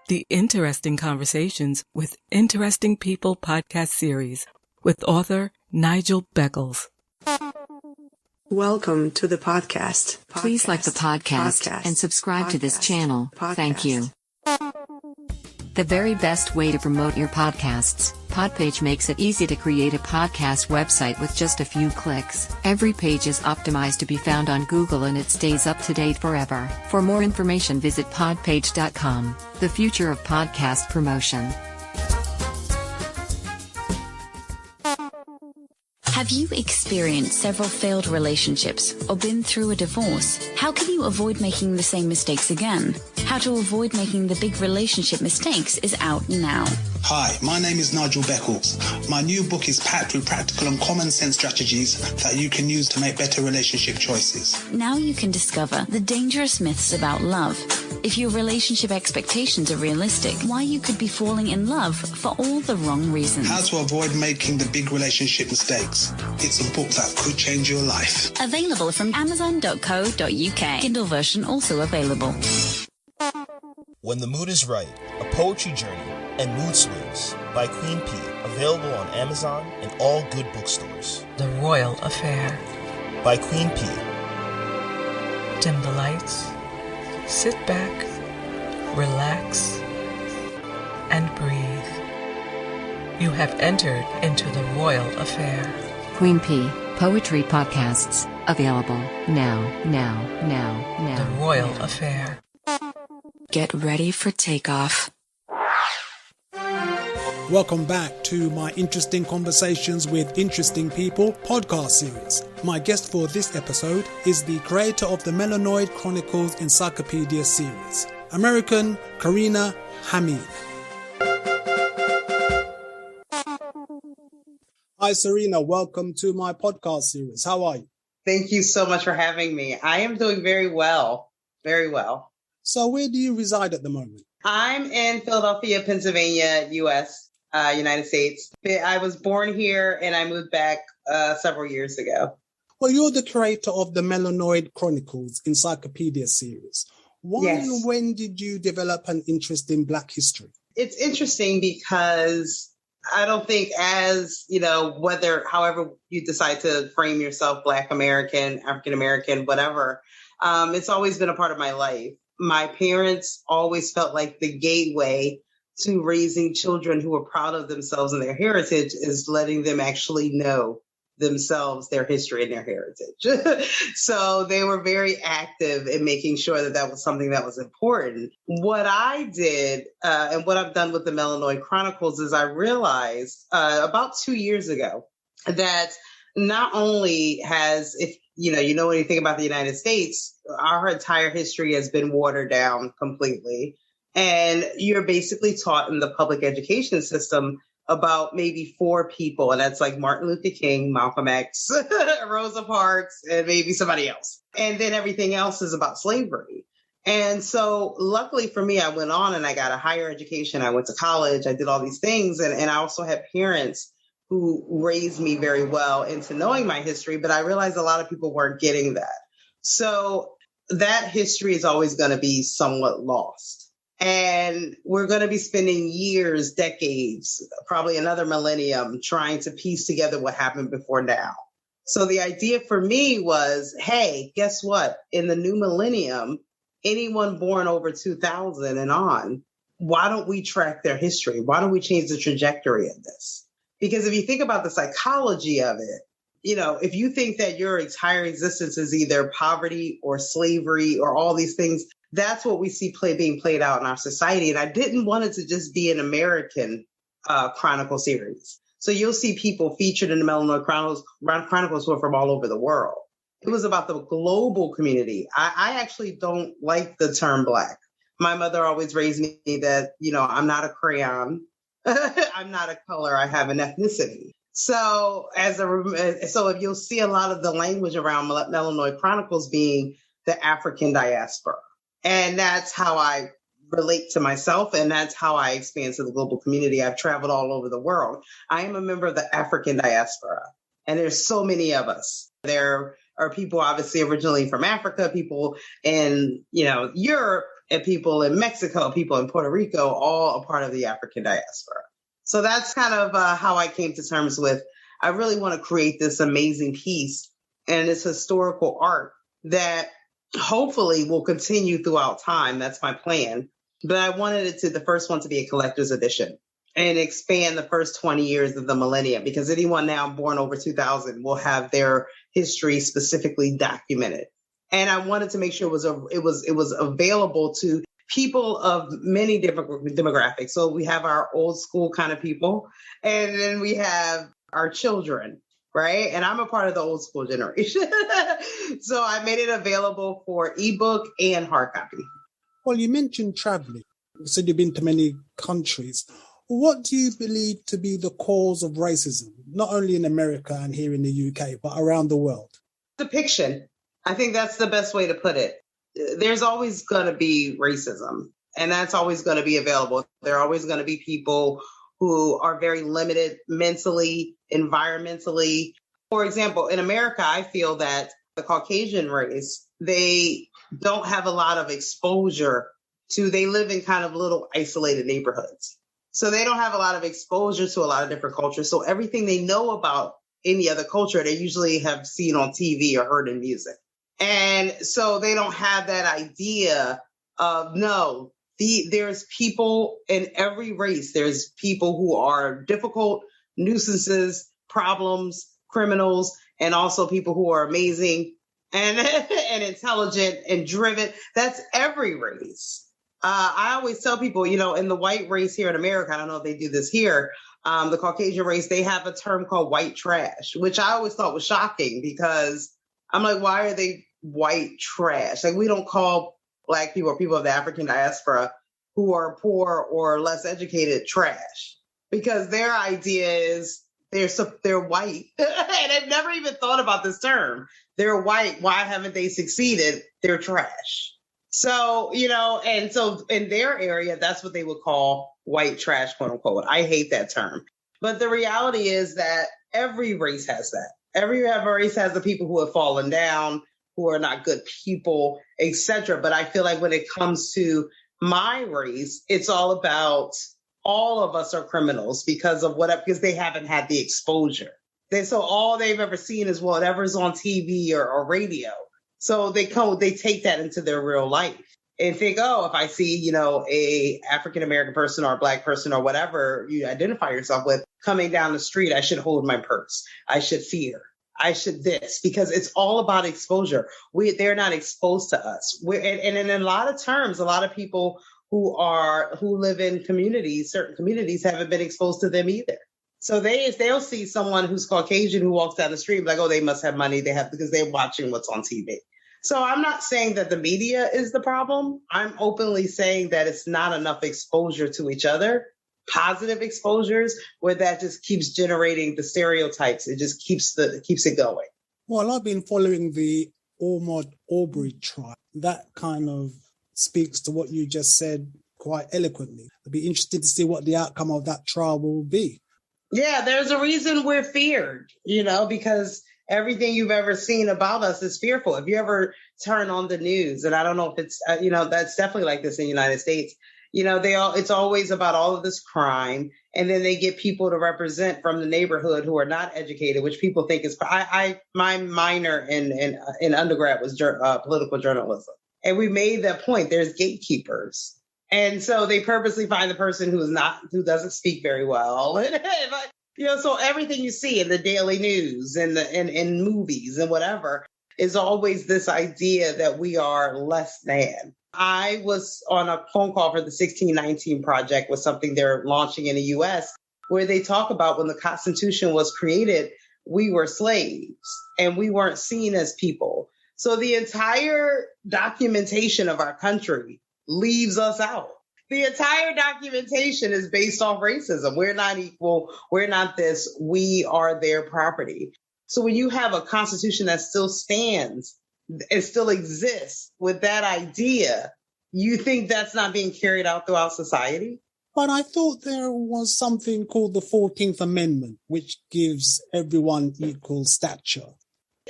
The Interesting Conversations with Interesting People podcast series with author Nigel Beckles. Welcome to the podcast. Please like the podcast and subscribe to this channel. Thank you. The very best way to promote your podcasts. Podpage makes it easy to create a podcast website with just a few clicks. Every page is optimized to be found on Google and it stays up to date forever. For more information, visit podpage.com. The future of podcast promotion. Have you experienced several failed relationships or been through a divorce? How can you avoid making the same mistakes again? How to avoid making the big relationship mistakes is out now. Hi, my name is Nigel Beckles. My new book is packed with practical and common sense strategies that you can use to make better relationship choices. Now you can discover the dangerous myths about love. If your relationship expectations are realistic, why you could be falling in love for all the wrong reasons. How to avoid making the big relationship mistakes. It's a book that could change your life. Available from amazon.co.uk. Kindle version also available. When the Mood is Right, a poetry journey and mood swings by Queen P. Available on Amazon and all good bookstores. The Royal Affair by Queen P. Dim the lights, sit back, relax, and breathe. You have entered into the Royal Affair. Queen P. Poetry podcasts. Available now. The Royal Affair. Get ready for takeoff. Welcome back to my Interesting Conversations with Interesting People podcast series. My guest for this episode is the creator of the Melanoid Chronicles Encyclopedia series, American Karinah Hameen. Hi Zarinah, welcome to my podcast series. How are you? Thank you so much for having me. I am doing very well, very well. So where do you reside at the moment? I'm in Philadelphia, Pennsylvania, United States. I was born here and I moved back several years ago. Well, you're the creator of the Melanoid Chronicles Encyclopedia series. Why and when did you develop an interest in Black history? It's interesting because I don't think however you decide to frame yourself, Black American, African American, whatever, it's always been a part of my life. My parents always felt like the gateway to raising children who are proud of themselves and their heritage is letting them actually know themselves, their history and their heritage. So they were very active in making sure that that was something that was important. What I did and what I've done with the Melanoid Chronicles is I realized about 2 years ago that not only has, if you know anything about the United States, our entire history has been watered down completely. And you're basically taught in the public education system about maybe 4 people. And that's like Martin Luther King, Malcolm X, Rosa Parks, and maybe somebody else. And then everything else is about slavery. And so luckily for me, I went on and I got a higher education. I went to college. I did all these things. And I also had parents who raised me very well into knowing my history. But I realized a lot of people weren't getting that. So that history is always going to be somewhat lost. And we're going to be spending years, decades, probably another millennium trying to piece together what happened before now. So the idea for me was, hey, guess what? In the new millennium, anyone born over 2000 and on, why don't we track their history? Why don't we change the trajectory of this? Because if you think about the psychology of it, if you think that your entire existence is either poverty or slavery or all these things, that's what we see being played out in our society. And I didn't want it to just be an American Chronicle series. So you'll see people featured in the Melanoid Chronicles who are from all over the world. It was about the global community. I actually don't like the term Black. My mother always raised me that, I'm not a crayon. I'm not a color. I have an ethnicity. So if you'll see a lot of the language around Melanoid Chronicles being the African diaspora. And that's how I relate to myself. And that's how I expand to the global community. I've traveled all over the world. I am a member of the African diaspora. And there's so many of us. There are are people obviously originally from Africa, people in, Europe, and people in Mexico, people in Puerto Rico, all a part of the African diaspora. So that's kind of how I came to terms with, I really want to create this amazing piece and this historical art that hopefully will continue throughout time. That's my plan. But I wanted it to, the first one to be a collector's edition and expand the first 20 years of the millennium, because anyone now born over 2000 will have their history specifically documented. And I wanted to make sure it was available to people of many different demographics. So we have our old school kind of people, and then we have our children, right? And I'm a part of the old school generation. So I made it available for ebook and hard copy. Well, you mentioned traveling. You said you've been to many countries. What do you believe to be the cause of racism, not only in America and here in the UK, but around the world? Depiction. I think that's the best way to put it. There's always going to be racism, and that's always going to be available. There are always going to be people who are very limited mentally, environmentally. For example, in America, I feel that the Caucasian race, they don't have a lot of exposure to, they live in kind of little isolated neighborhoods. So they don't have a lot of exposure to a lot of different cultures. So everything they know about any other culture, they usually have seen on TV or heard in music. And so they don't have that idea of, there's people in every race. There's people who are difficult, nuisances, problems, criminals, and also people who are amazing and intelligent and driven. That's every race. I always tell people, in the white race here in America, I don't know if they do this here, the Caucasian race, they have a term called white trash, which I always thought was shocking, because I'm like, why are they white trash? Like, we don't call Black people or people of the African diaspora who are poor or less educated trash, because their idea is they're white. And I've never even thought about this term. They're white. Why haven't they succeeded? They're trash. So, and so in their area, that's what they would call white trash, quote unquote. I hate that term. But the reality is that every race has that. Every race has the people who have fallen down, who are not good people, etc. But I feel like when it comes to my race, it's all about all of us are criminals because they haven't had the exposure. So all they've ever seen is whatever's on TV or radio. So they take that into their real life and think, if I see, a African-American person or a Black person or whatever you identify yourself with coming down the street, I should hold my purse. I should fear. I should this, because it's all about exposure. They're not exposed to us. And in a lot of terms, a lot of people who live in communities, certain communities, haven't been exposed to them either. So they'll see someone who's Caucasian who walks down the street like, they must have money. Because they're watching what's on TV. So I'm not saying that the media is the problem. I'm openly saying that it's not enough exposure to each other, positive exposures, where that just keeps generating the stereotypes. It just keeps it going. Well, I've been following the Ahmaud Arbery trial. That kind of speaks to what you just said quite eloquently. I'd be interested to see what the outcome of that trial will be. Yeah, there's a reason we're feared, because everything you've ever seen about us is fearful. If you ever turn on the news, and I don't know if it's, that's definitely like this in the United States, it's always about all of this crime. And then they get people to represent from the neighborhood who are not educated, which people think is, my minor in undergrad was political journalism. And we made that point. There's gatekeepers. And so they purposely find the person who doesn't speak very well. So everything you see in the daily news and in movies and whatever is always this idea that we are less than. I was on a phone call for the 1619 Project, with something they're launching in the U.S., where they talk about when the Constitution was created, we were slaves and we weren't seen as people. So the entire documentation of our country leaves us out. The entire documentation is based off racism. We're not equal. We're not this. We are their property. So when you have a constitution that still stands and still exists with that idea, you think that's not being carried out throughout society? But I thought there was something called the 14th Amendment, which gives everyone equal stature.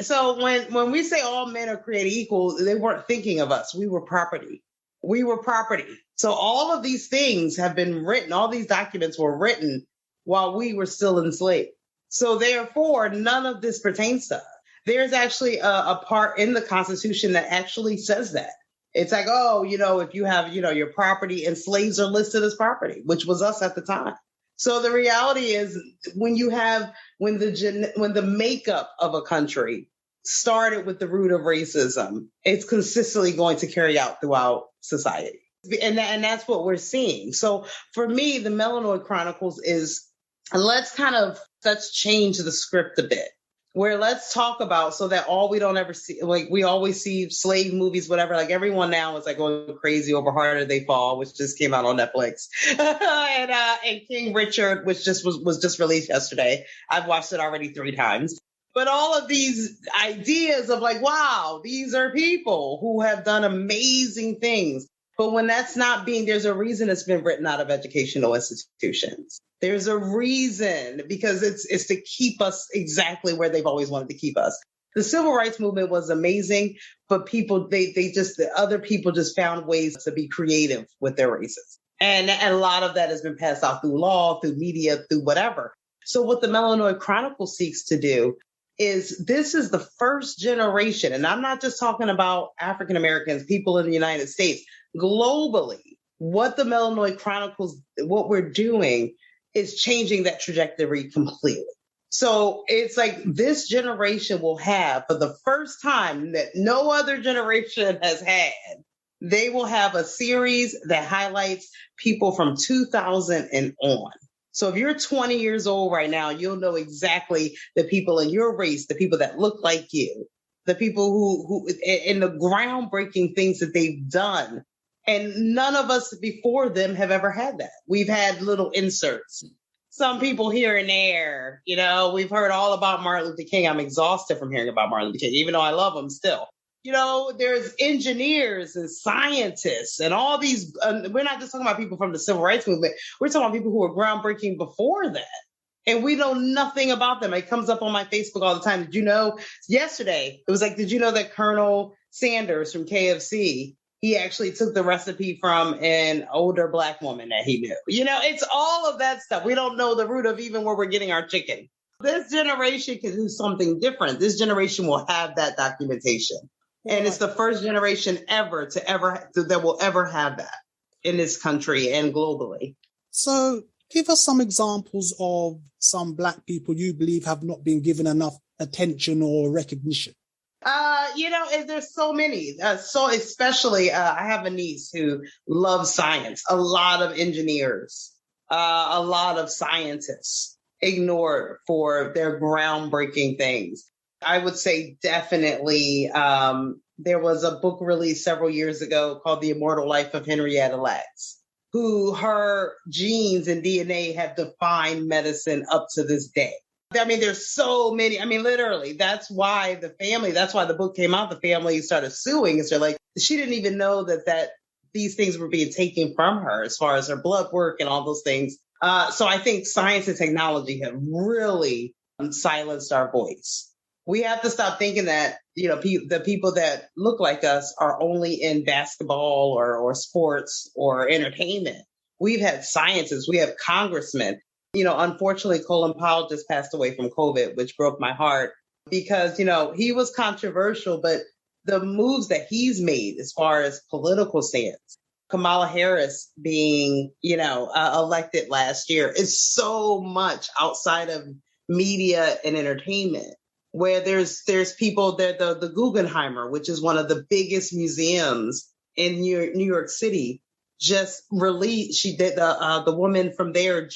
So when we say all men are created equal, they weren't thinking of us. We were property. We were property. So all of these things have been written. All these documents were written while we were still enslaved. So therefore, none of this pertains to us. There's actually a part in the Constitution that actually says that. It's like, oh, if you have, your property, and slaves are listed as property, which was us at the time. So the reality is when the makeup of a country started with the root of racism, it's consistently going to carry out throughout society. And that's what we're seeing. So for me, the Melanoid Chronicles is, let's change the script a bit. Where let's talk about, so that we don't ever see, like we always see slave movies, whatever, like everyone now is like going crazy over Harder They Fall, which just came out on Netflix. and King Richard, which was just released yesterday. I've watched it already 3 times. But all of these ideas of like, wow, these are people who have done amazing things. But when that's not there's a reason it's been written out of educational institutions. There's a reason, because it's to keep us exactly where they've always wanted to keep us. The civil rights movement was amazing, but other people just found ways to be creative with their races. And a lot of that has been passed out through law, through media, through whatever. So what the Melanoid Chronicle seeks to do is, this is the first generation, and I'm not just talking about African Americans, people in the United States, globally, what the Melanoid Chronicles, what we're doing is changing that trajectory completely. So it's like this generation will have, for the first time that no other generation has had, they will have a series that highlights people from 2000 and on. So if you're 20 years old right now, you'll know exactly the people in your race, the people that look like you, the people who and the groundbreaking things that they've done. And none of us before them have ever had that. We've had little inserts. Some people here and there, we've heard all about Martin Luther King. I'm exhausted from hearing about Martin Luther King, even though I love him still. There's engineers and scientists and all these, we're not just talking about people from the civil rights movement. We're talking about people who were groundbreaking before that. And we know nothing about them. It comes up on my Facebook all the time. Did you know, yesterday, it was like, did you know that Colonel Sanders from KFC, he actually took the recipe from an older Black woman that he knew? It's all of that stuff. We don't know the root of even where we're getting our chicken. This generation can do something different. This generation will have that documentation. And it's the first generation ever that will ever have that in this country and globally. So give us some examples of some Black people you believe have not been given enough attention or recognition. There's so many. So especially, I have a niece who loves science. A lot of engineers, a lot of scientists ignored for their groundbreaking things. I would say definitely there was a book released several years ago called The Immortal Life of Henrietta Lacks, who her genes and DNA have defined medicine up to this day. I mean, there's so many. I mean, literally, that's why the book came out. The family started suing. And so like, she didn't even know that these things were being taken from her as far as her blood work and all those things. So I think science and technology have really silenced our voice. We have to stop thinking that, the people that look like us are only in basketball or sports or entertainment. We've had scientists, we have congressmen. Unfortunately, Colin Powell just passed away from COVID, which broke my heart because, he was controversial, but the moves that he's made as far as political stance, Kamala Harris being, elected last year, is so much outside of media and entertainment, where there's people that the Guggenheimer, which is one of the biggest museums in New York City, just released. She did the woman from there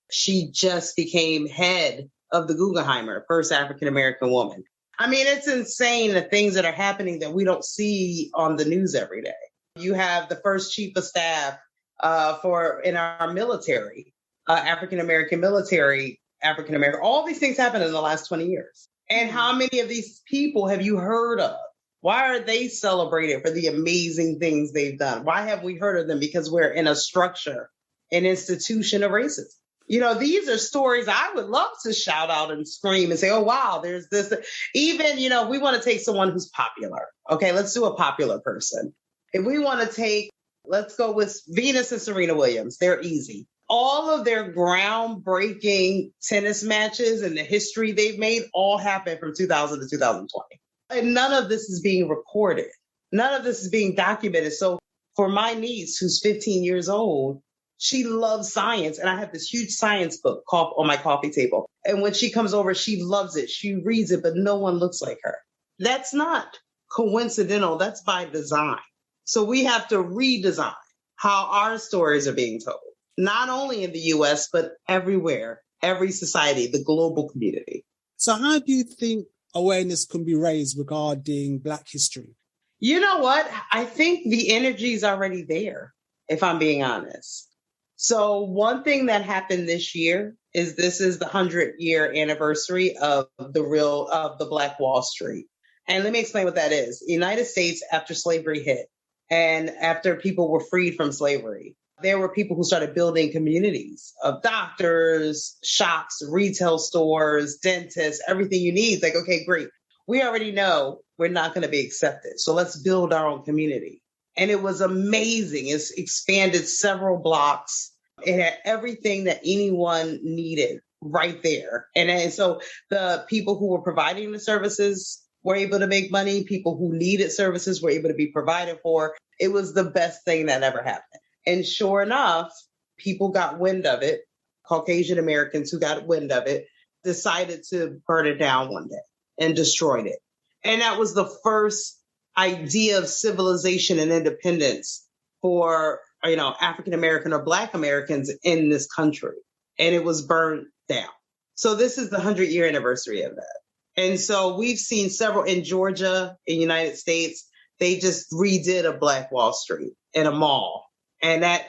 she just became head of the Guggenheimer, first African American woman. I mean, it's insane the things that are happening that we don't see on the news every day. You have the first chief of staff in our military, African American military, African American. All these things happened in the last 20 years. And how many of these people have you heard of? Why are they celebrated for the amazing things they've done? Why have we heard of them? Because we're in a structure, an institution of racism. These are stories I would love to shout out and scream and say, oh, wow, there's this. Even, we want to take someone who's popular. Okay, let's do a popular person. If we want to let's go with Venus and Serena Williams. They're easy. All of their groundbreaking tennis matches and the history they've made all happened from 2000 to 2020. And none of this is being recorded. None of this is being documented. So for my niece, who's 15 years old, she loves science. And I have this huge science book on my coffee table. And when she comes over, she loves it. She reads it, but no one looks like her. That's not coincidental. That's by design. So we have to redesign how our stories are being told, not only in the U.S., but everywhere, every society, the global community. So how do you think awareness can be raised regarding Black history? You know what? I think the energy is already there, if I'm being honest. So one thing that happened this year is this is the 100-year anniversary of the Black Wall Street. And let me explain what that is. The United States, after slavery hit and after people were freed from slavery, there were people who started building communities of doctors, shops, retail stores, dentists, everything you need. It's like, okay, great. We already know we're not going to be accepted. So let's build our own community. And it was amazing. It's expanded several blocks. It had everything that anyone needed right there. And so the people who were providing the services were able to make money. People who needed services were able to be provided for. It was the best thing that ever happened. And sure enough, people got wind of it. Caucasian Americans who got wind of it decided to burn it down one day and destroyed it. And that was the first idea of civilization and independence for, African American or Black Americans in this country. And it was burned down. So this is the 100-year anniversary of that. And so we've seen several in Georgia, in the United States. They just redid a Black Wall Street in a mall. And that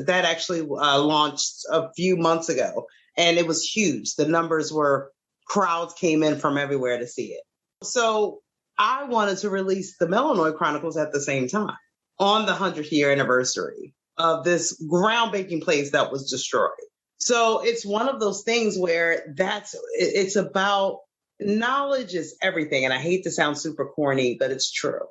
actually launched a few months ago. And it was huge. The numbers crowds came in from everywhere to see it. So I wanted to release the Melanoid Chronicles at the same time on the 100-year anniversary of this groundbreaking place that was destroyed. So it's one of those things where it's about knowledge is everything. And I hate to sound super corny, but it's true.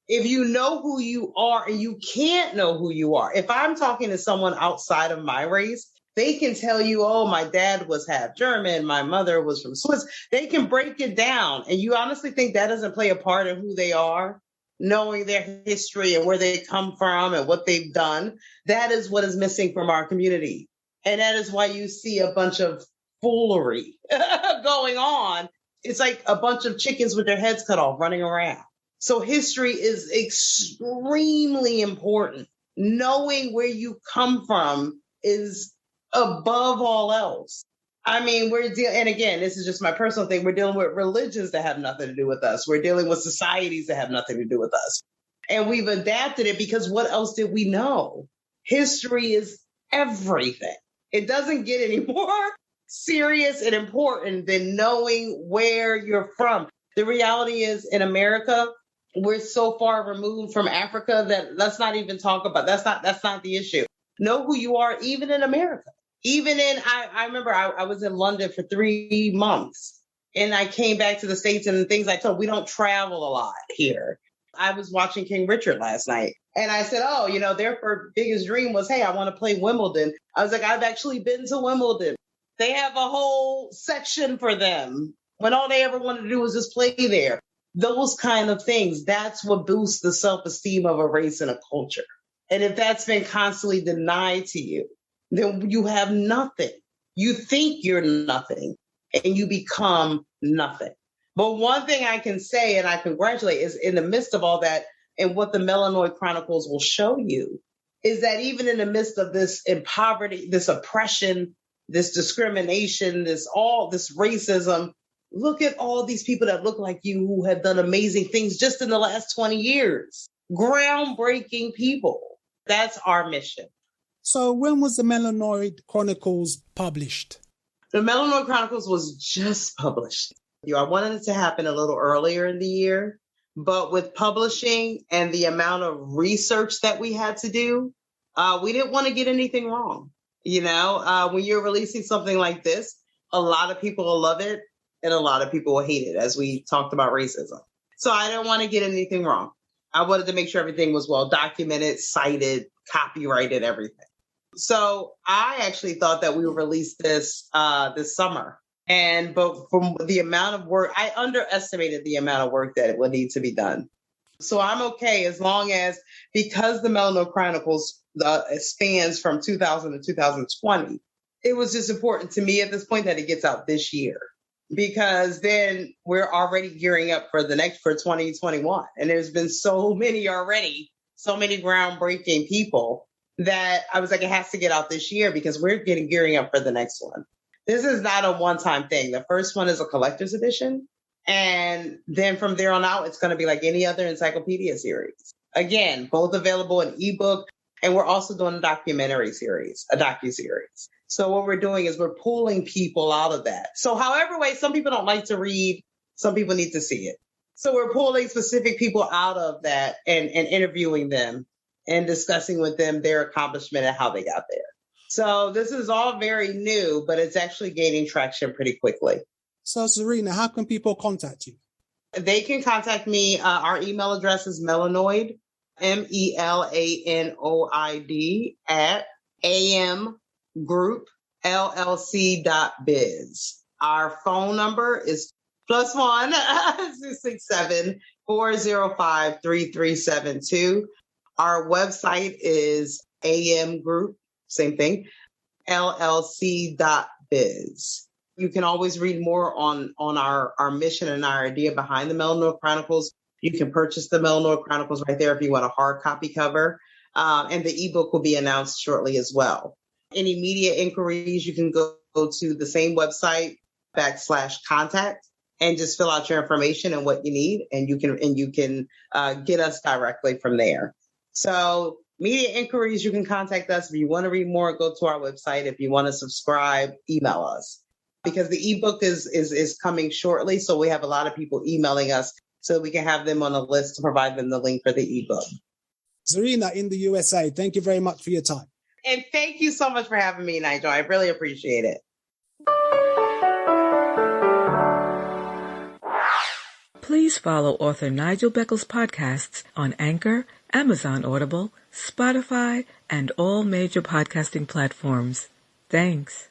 If you know who you are and you can't know who you are, if I'm talking to someone outside of my race, they can tell you, oh, my dad was half German, my mother was from Swiss. They can break it down. And you honestly think that doesn't play a part in who they are, knowing their history and where they come from and what they've done. That is what is missing from our community. And that is why you see a bunch of foolery going on. It's like a bunch of chickens with their heads cut off running around. So history is extremely important. Knowing where you come from is above all else. I mean, and again, this is just my personal thing. We're dealing with religions that have nothing to do with us. We're dealing with societies that have nothing to do with us. And we've adapted it because what else did we know? History is everything. It doesn't get any more serious and important than knowing where you're from. The reality is in America, we're so far removed from Africa that let's not even talk about, that's not the issue. Know who you are, even in America. I remember I was in London for 3 months and I came back to the States and the things I told, we don't travel a lot here. I was watching King Richard last night and I said, their biggest dream was, hey, I want to play Wimbledon. I was like, I've actually been to Wimbledon. They have a whole section for them when all they ever wanted to do was just play there. Those kind of things, that's what boosts the self-esteem of a race and a culture. And if that's been constantly denied to you, then you have nothing. You think you're nothing and you become nothing. But one thing I can say, and I congratulate, is in the midst of all that, and what the Melanoid Chronicles will show you, is that even in the midst of this poverty, this oppression, this discrimination, this racism, look at all these people that look like you who have done amazing things just in the last 20 years. Groundbreaking people. That's our mission. So when was the Melanoid Chronicles published? The Melanoid Chronicles was just published. I wanted it to happen a little earlier in the year, but with publishing and the amount of research that we had to do, we didn't want to get anything wrong. When you're releasing something like this, a lot of people will love it and a lot of people will hate it, as we talked about racism. So I don't want to get anything wrong. I wanted to make sure everything was well documented, cited, copyrighted, everything. So I actually thought that we would release this this summer. But from the amount of work, I underestimated the amount of work that would need to be done. So I'm okay as long as, because the Melanoid Chronicles spans from 2000 to 2020, it was just important to me at this point that it gets out this year, because then we're already gearing up for 2021. And there's been so many groundbreaking people that I was like, it has to get out this year because we're gearing up for the next one. This is not a one-time thing. The first one is a collector's edition. And then from there on out, it's going to be like any other Encyclopedia series. Again, both available in ebook. And we're also doing a documentary series, a docuseries. So what we're doing is we're pulling people out of that. So however way, some people don't like to read, some people need to see it. So we're pulling specific people out of that and interviewing them and discussing with them their accomplishment and how they got there. So this is all very new, but it's actually gaining traction pretty quickly. So Zarinah, how can people contact you? They can contact me. Our email address is Melanoid, MELANOID @amgroupllc.biz. Our phone number is +1 667 405 3372. Our website is amgroup, same thing, llc.biz. You can always read more on our mission and our idea behind the Melanoid Chronicles. You can purchase the Melanoid Chronicles right there if you want a hard copy cover. And the ebook will be announced shortly as well. Any media inquiries, you can go to the same website /contact and just fill out your information and what you need, and you can get us directly from there. So media inquiries, you can contact us. If you want to read more, go to our website. If you want to subscribe, email us, because the ebook is coming shortly. So we have a lot of people emailing us so we can have them on a list to provide them the link for the ebook. Zarinah in the USA, thank you very much for your time. And thank you so much for having me, Nigel. I really appreciate it. Please follow author Nigel Beckles' podcasts on Anchor, Amazon Audible, Spotify, and all major podcasting platforms. Thanks.